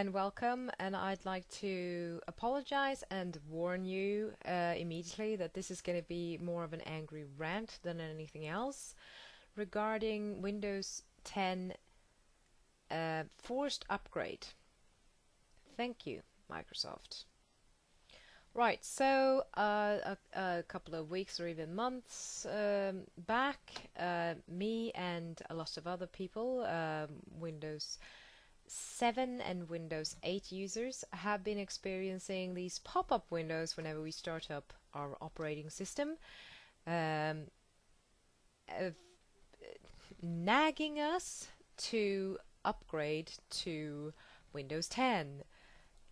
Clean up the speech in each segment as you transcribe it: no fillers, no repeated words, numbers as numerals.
and welcome. And I'd like to apologize and warn you immediately that this is going to be more of an angry rant than anything else regarding Windows 10 forced upgrade. Thank you, Microsoft. Right, so a couple of weeks or even months back, me and a lot of other people, Windows 7 and Windows 8 users, have been experiencing these pop-up windows whenever we start up our operating system, um, uh, nagging us to upgrade to Windows 10.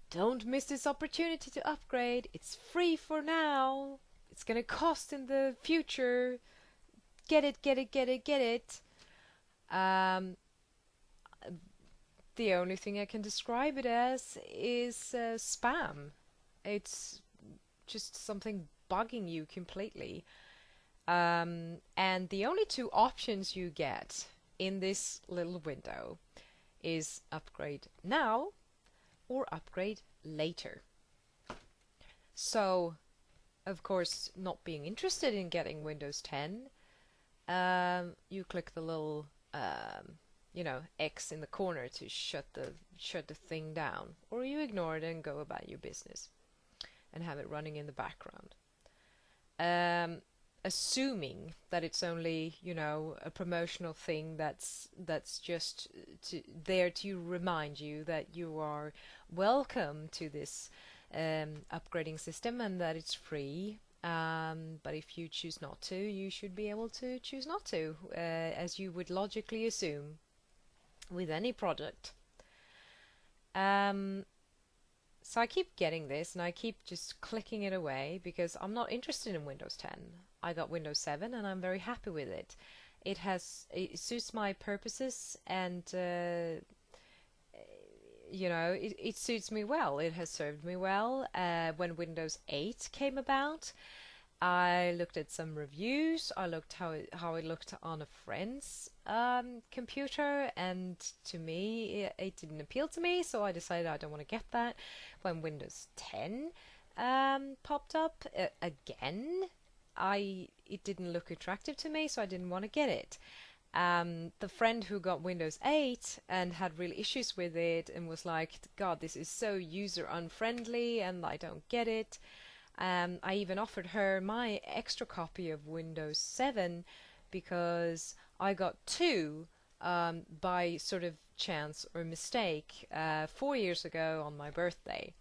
Don't miss this opportunity to upgrade. It's free for now. It's gonna cost in the future. Get it, get it, get it, get it. Um, the only thing I can describe it as is spam. It's just something bugging you completely. And the only two options you get in this little window is upgrade now or upgrade later. So, of course, not being interested in getting Windows 10, you click the little X in the corner to shut the thing down, or you ignore it and go about your business and have it running in the background. Assuming that it's only, a promotional thing that's just there to remind you that you are welcome to this upgrading system and that it's free. But if you choose not to, you should be able to choose not to, as you would logically assume with any product. So I keep getting this and I keep just clicking it away because I'm not interested in Windows 10. I got Windows 7 and I'm very happy with it. It suits my purposes and it suits me well. It has served me well. When Windows 8 came about, I looked at some reviews. I looked how it looked on a friend's computer, and to me, it didn't appeal to me. So I decided I don't want to get that. When Windows 10 popped up again, it didn't look attractive to me, so I didn't want to get it. The friend who got Windows 8 and had real issues with it and was like, God, this is so user unfriendly and I don't get it. I even offered her my extra copy of Windows 7 because I got two by sort of chance or mistake 4 years ago on my birthday.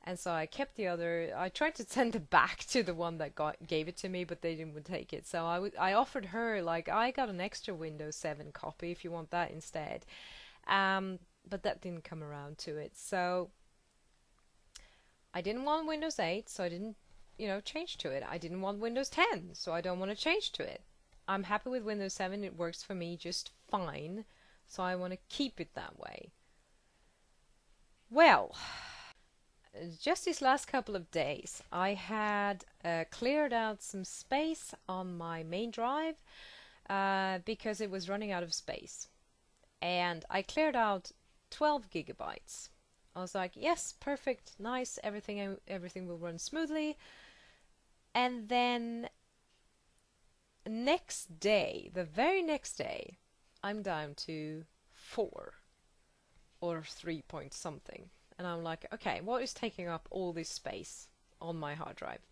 And so I kept the other. I tried to send it back to the one that gave it to me, but they didn't take it. So I offered her, like, I got an extra Windows 7 copy if you want that instead. But that didn't come around to it. So I didn't want Windows 8, so I didn't, change to it. I didn't want Windows 10, so I don't want to change to it. I'm happy with Windows 7. It works for me just fine, so I want to keep it that way. Well, just these last couple of days, I had cleared out some space on my main drive because it was running out of space. And I cleared out 12 gigabytes. I was like, yes, perfect, nice, everything will run smoothly. And then next day, the very next day, I'm down to 4 or 3 point something. And I'm like, okay, what is taking up all this space on my hard drive?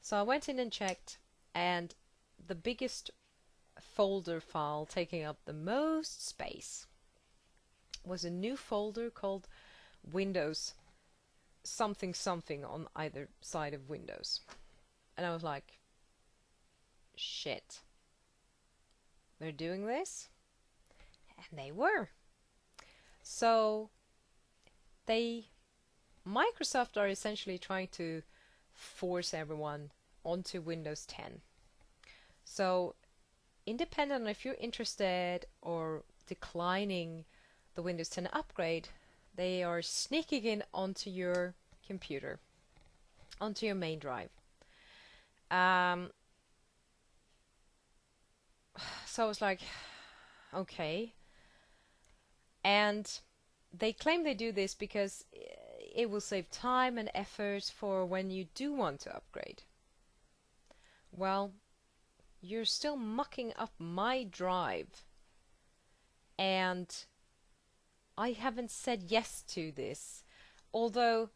So I went in and checked, and the biggest folder file taking up the most space was a new folder called Windows something something on either side of Windows. And I was like, shit. They're doing this? And they were. So Microsoft are essentially trying to force everyone onto Windows 10. So independent on if you're interested or declining the Windows 10 upgrade, they are sneaking in onto your computer, onto your main drive. So I was like, okay. And they claim they do this because it will save time and effort for when you do want to upgrade. Well, you're still mucking up my drive, and I haven't said yes to this. Although,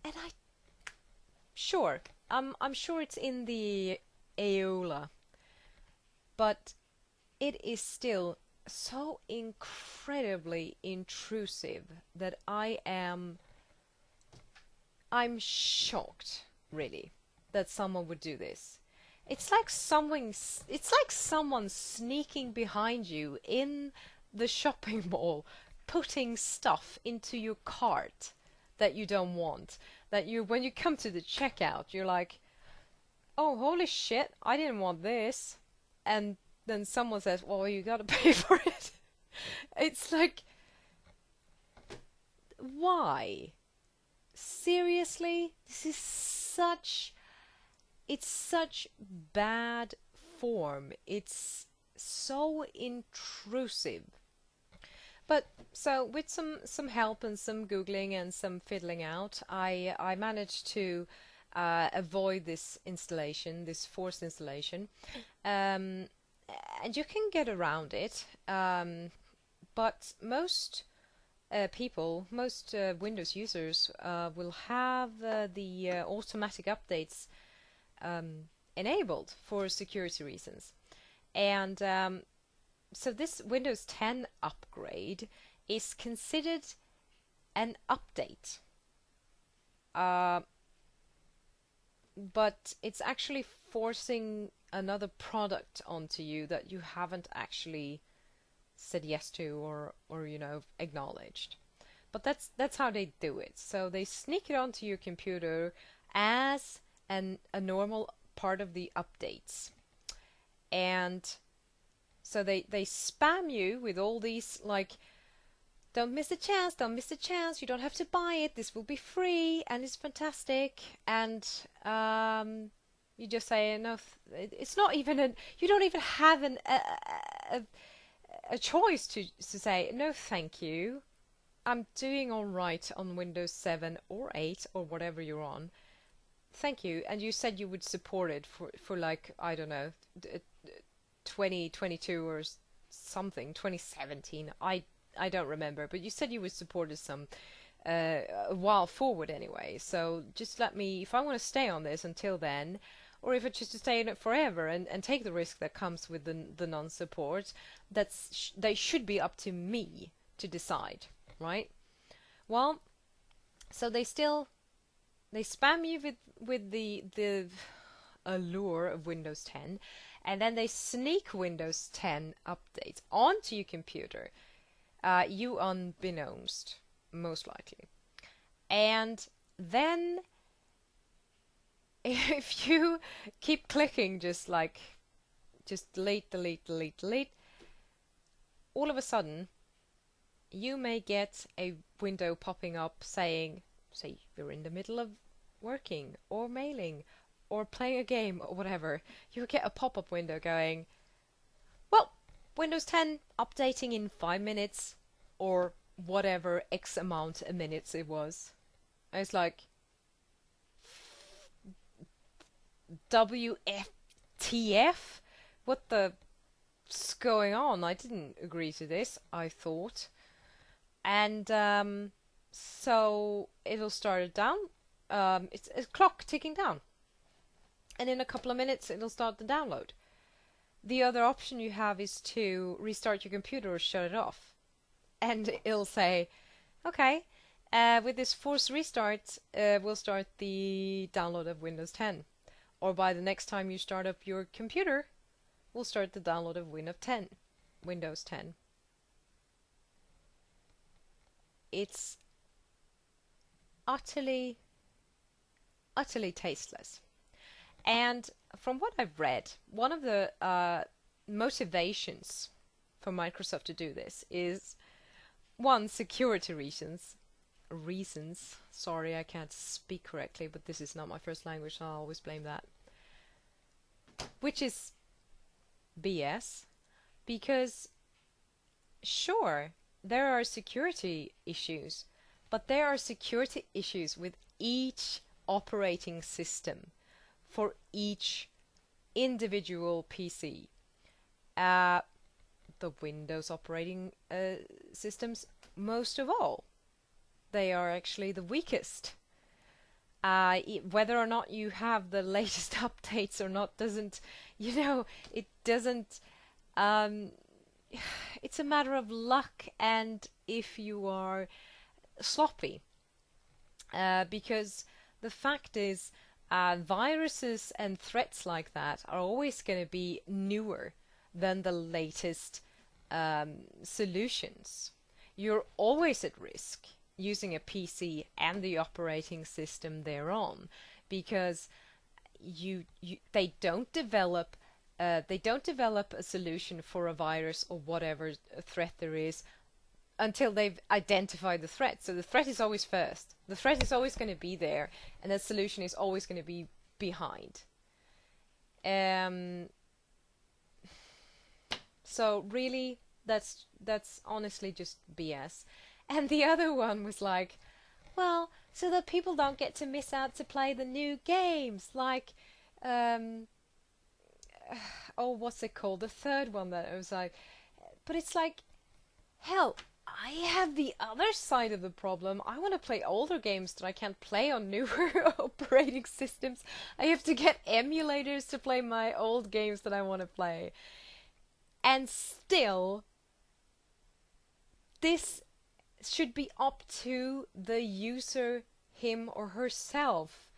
and sure, I'm sure it's in the Aola, but it is still so incredibly intrusive that I'm shocked, really, that someone would do this. It's like someone sneaking behind you in the shopping mall, putting stuff into your cart that you don't want. That you, when you come to the checkout, you're like, "Oh, holy shit, I didn't want this." And then someone says, "Well, you gotta pay for it." It's like, why? Seriously? It's such bad form. It's so intrusive. But so with some help and some googling and some fiddling out, I managed to avoid this installation, this forced installation, and you can get around it. But most most Windows users will have the automatic updates enabled for security reasons. And so this Windows 10 upgrade is considered an update. But it's actually forcing another product onto you that you haven't actually said yes to or acknowledged. But that's how they do it. So they sneak it onto your computer as a normal part of the updates. And so they spam you with all these, like, don't miss a chance, don't miss a chance, you don't have to buy it, this will be free and it's fantastic. And you just say no. It's not even you don't even have a choice to say no, thank you. I'm doing all right on Windows 7 or 8 or whatever you're on. Thank you. And you said you would support it for like, I don't know, 2022 or something, 2017. I don't remember, but you said you would support it some a while forward anyway. So just let me, if I want to stay on this until then, or if it's just to stay in it forever and take the risk that comes with the non-support, they should be up to me to decide, right? Well, so they spam you with the allure of Windows 10, and then they sneak Windows 10 updates onto your computer, you unbeknownst, most likely. And then if you keep clicking just delete, delete, delete, delete, all of a sudden you may get a window popping up saying, say you're in the middle of working or mailing or playing a game or whatever, you get a pop-up window going, well, Windows 10 updating in 5 minutes or whatever X amount of minutes it was. And it's like, WFTF? What the's going on? I didn't agree to this, I thought. And so it'll start it down. It's a clock ticking down. And in a couple of minutes it'll start the download. The other option you have is to restart your computer or shut it off. And it'll say, okay, with this forced restart, we'll start the download of Windows 10. Or by the next time you start up your computer, we'll start the download of Windows 10. It's utterly tasteless. And from what I've read, one of the motivations for Microsoft to do this is, one, security reasons. Sorry, I can't speak correctly, but this is not my first language, so I'll always blame that. Which is BS, because sure, there are security issues, but there are security issues with each operating system for each individual PC. Uh, the Windows operating systems, most of all, they are actually the weakest. Whether or not you have the latest updates or not doesn't, it doesn't. Um, it's a matter of luck and if you are sloppy. Because the fact is, viruses and threats like that are always going to be newer than the latest solutions. You're always at risk using a PC and the operating system thereon, because they don't develop a solution for a virus or whatever threat there is until they've identified the threat. So the threat is always first. The threat is always going to be there, and the solution is always going to be behind. So really, that's honestly just BS. And the other one was like, well, so that people don't get to miss out to play the new games, like, oh, what's it called? The third one that I was like, but it's like, hell, I have the other side of the problem. I want to play older games that I can't play on newer operating systems. I have to get emulators to play my old games that I want to play. And still, this should be up to the user, him or herself,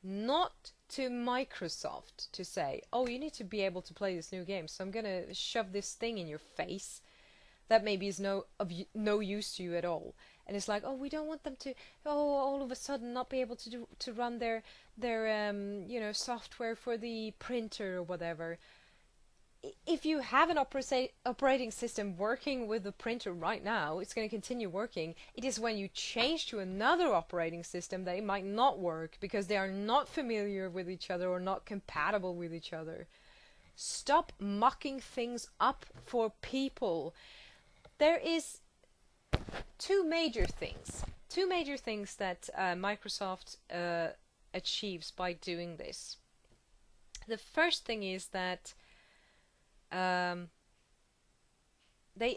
not to Microsoft to say, oh, you need to be able to play this new game, so I'm gonna shove this thing in your face that maybe is no use to you at all. And it's like, oh, we don't want them to, all of a sudden not be able to run their software for the printer or whatever. If you have an operating system working with the printer right now, it's going to continue working. It is when you change to another operating system that it might not work because they are not familiar with each other or not compatible with each other. Stop mucking things up for people. There is two major things that Microsoft achieves by doing this. The first thing is that they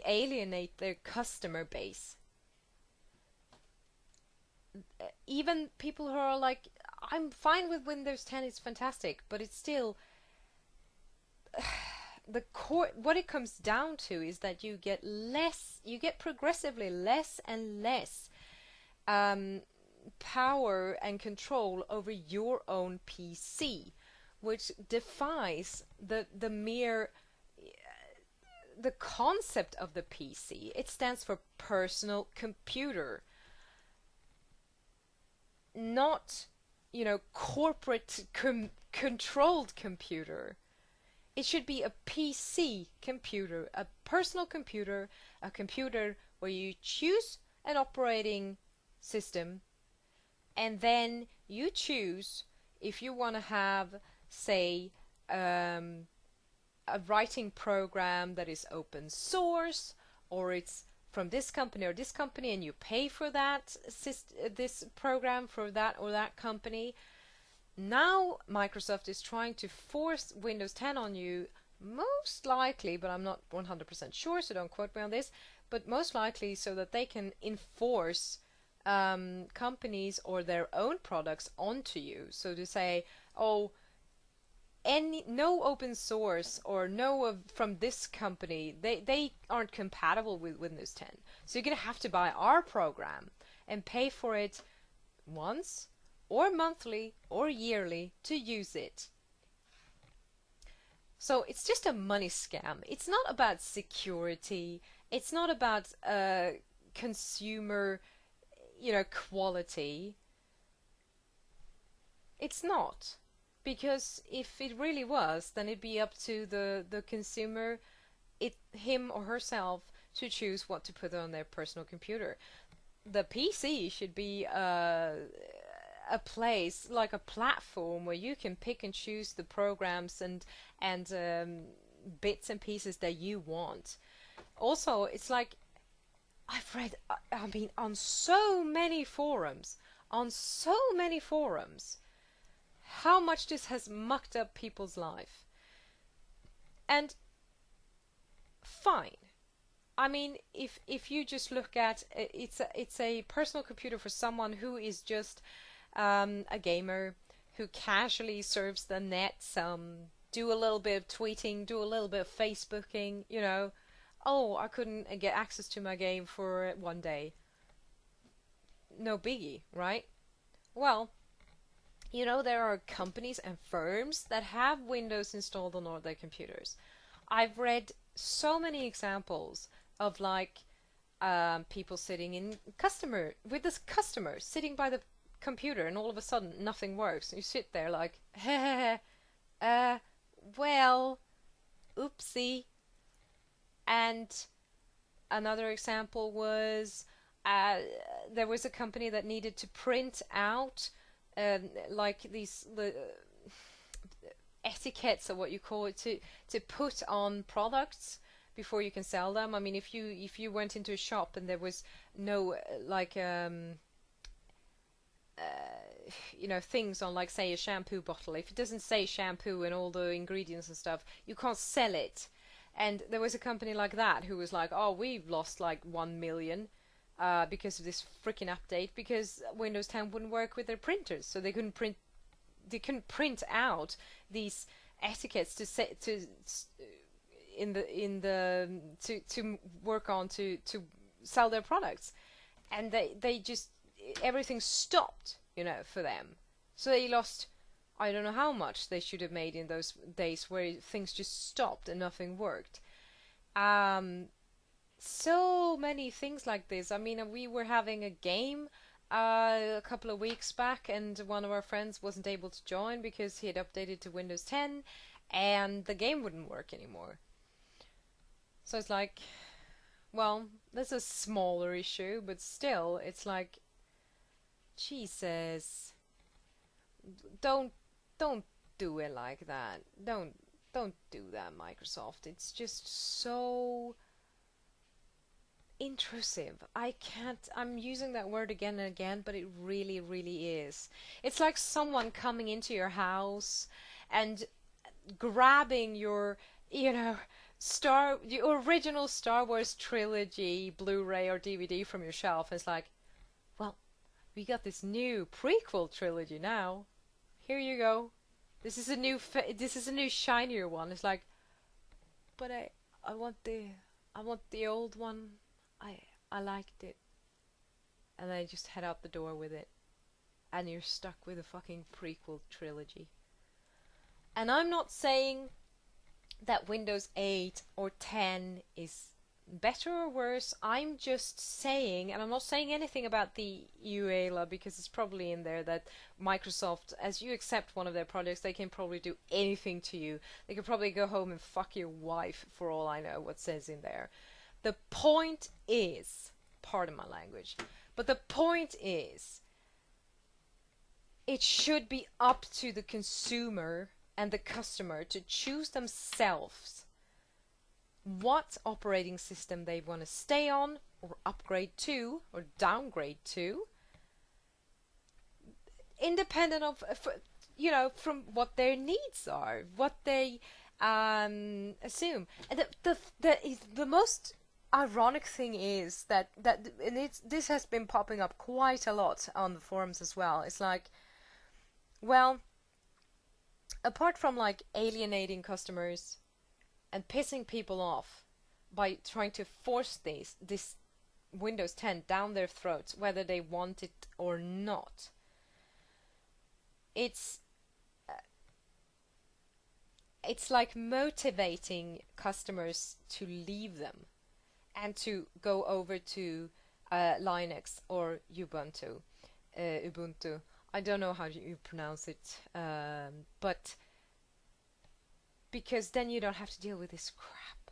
alienate their customer base. Even people who are like, I'm fine with Windows 10, it's fantastic, but it's still the core. What it comes down to is that you get progressively less and less power and control over your own PC, which defies the mere the concept of the PC. It stands for personal computer, not, corporate controlled computer. It should be a PC computer, a personal computer, a computer where you choose an operating system and then you choose if you want to have, say, a writing program that is open source, or it's from this company or this company, and you pay for that this program for that or that company. Now Microsoft is trying to force Windows 10 on you, most likely, but I'm not 100% sure, so don't quote me on this, but most likely so that they can enforce companies or their own products onto you. So to say, oh, no open source or from this company, they aren't compatible with Windows 10. So you're going to have to buy our program and pay for it once or monthly or yearly to use it. So it's just a money scam. It's not about security. It's not about consumer, quality. It's not. Because if it really was, then it'd be up to the consumer, him or herself, to choose what to put on their personal computer. The PC should be a place, like a platform, where you can pick and choose the programs and bits and pieces that you want. Also, it's like, I've read, I mean, on so many forums, how much this has mucked up people's life. And fine. I mean, if you just look at it's a personal computer for someone who is just a gamer who casually surfs the net, do a little bit of tweeting, do a little bit of Facebooking, you know. Oh, I couldn't get access to my game for 1 day. No biggie, right? Well, you know, there are companies and firms that have Windows installed on all their computers. I've read so many examples of like people sitting in customer with this customer sitting by the computer, and all of a sudden nothing works. You sit there like, uh, well, oopsie. And another example was uh, there was a company that needed to print out like these etiquettes, or what you call it, to put on products before you can sell them. I mean, if you went into a shop and there was no like you know, things on, like, say, a shampoo bottle, if it doesn't say shampoo and all the ingredients and stuff, you can't sell it. And there was a company like that who was like, oh, we've lost like 1 million because of this freaking update, because Windows 10 wouldn't work with their printers, so they couldn't print out these etiquettes to say to to work on to sell their products. And they just, everything stopped, you know, for them. So they lost, I don't know how much they should have made in those days where things just stopped and nothing worked. Um, so many things like this. I mean, we were having a game a couple of weeks back, and one of our friends wasn't able to join because he had updated to Windows 10, and the game wouldn't work anymore. So it's like, well, that's a smaller issue, but still, it's like, Jesus, don't don't do it like that. Don't do that, Microsoft. It's just so intrusive. I can't, I'm using that word again and again, but it really, really is. It's like someone coming into your house and grabbing your, you know, the original Star Wars trilogy Blu-ray or DVD from your shelf. It's like, well, we got this new prequel trilogy now. Here you go. This is a new shinier one. It's like, but I want the old one. I I liked it. And then just head out the door with it. And you're stuck with a fucking prequel trilogy. And I'm not saying that Windows 8 or 10 is better or worse. I'm just saying, and I'm not saying anything about the EULA, because it's probably in there that Microsoft, as you accept one of their projects, they can probably do anything to you. They could probably go home and fuck your wife, for all I know what says in there. The point is, pardon my language, but the point is, it should be up to the consumer and the customer to choose themselves what operating system they want to stay on or upgrade to or downgrade to, independent of, you know, from what their needs are, what they assume. And the most ironic thing is that and this has been popping up quite a lot on the forums as well. It's like, well, apart from like alienating customers and pissing people off by trying to force this Windows 10 down their throats, whether they want it or not, it's it's like motivating customers to leave them and to go over to Linux or Ubuntu. Ubuntu. I don't know how you pronounce it, but because then you don't have to deal with this crap.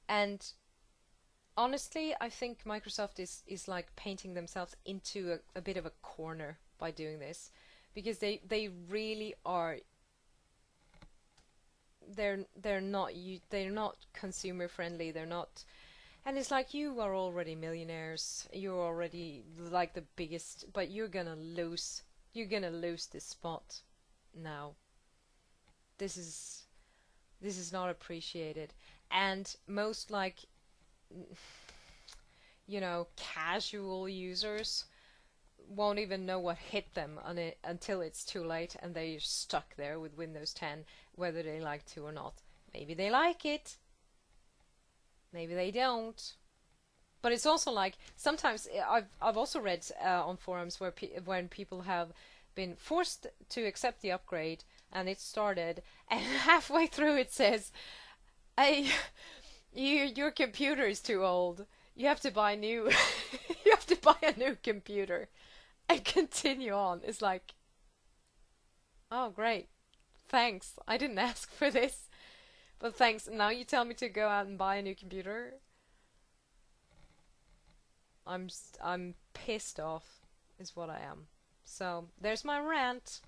And honestly, I think Microsoft is like painting themselves into a bit of a corner by doing this, because they really are, they're not consumer friendly. They're not, And it's like, you are already millionaires. You're already like the biggest, but you're gonna lose. You're gonna lose this spot now. This is this is not appreciated. And most like, casual users won't even know what hit them on it until it's too late, and they're stuck there with Windows 10, whether they like to or not. Maybe they like it, maybe they don't. But it's also like, sometimes I've also read on forums where when people have been forced to accept the upgrade and it started, and halfway through it says, "Hey, your computer is too old. You have to buy new. You have to buy a new computer," and continue on. It's like, oh great, thanks. I didn't ask for this, but thanks. Now you tell me to go out and buy a new computer. I'm pissed off, is what I am. So there's my rant.